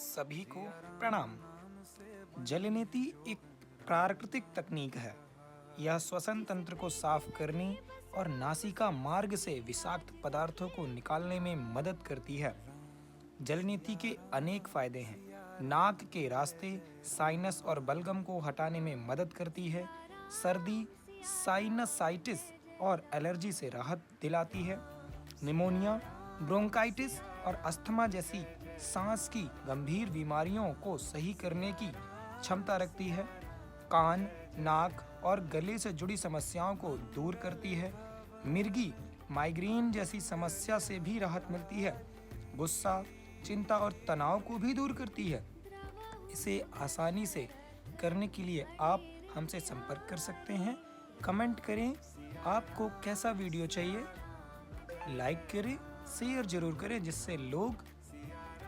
सभी को प्रणाम। जलनेति एक प्राकृतिक तकनीक है। यह श्वसन तंत्र को साफ करने और नासिका मार्ग से विषाक्त पदार्थों को निकालने में मदद करती है। जलनेति के अनेक फायदे हैं। नाक के रास्ते साइनस और बलगम को हटाने में मदद करती है। सर्दी, साइनसाइटिस और एलर्जी से राहत दिलाती है। निमोनिया, ब्रोंकाइटिस और अस्थमा जैसी सांस की गंभीर बीमारियों को सही करने की क्षमता रखती है। कान, नाक और गले से जुड़ी समस्याओं को दूर करती है। मिर्गी, माइग्रेन जैसी समस्या से भी राहत मिलती है। गुस्सा, चिंता और तनाव को भी दूर करती है। इसे आसानी से करने के लिए आप हमसे संपर्क कर सकते हैं। कमेंट करें आपको कैसा वीडियो चाहिए। लाइक करें, शेयर जरूर करें जिससे लोग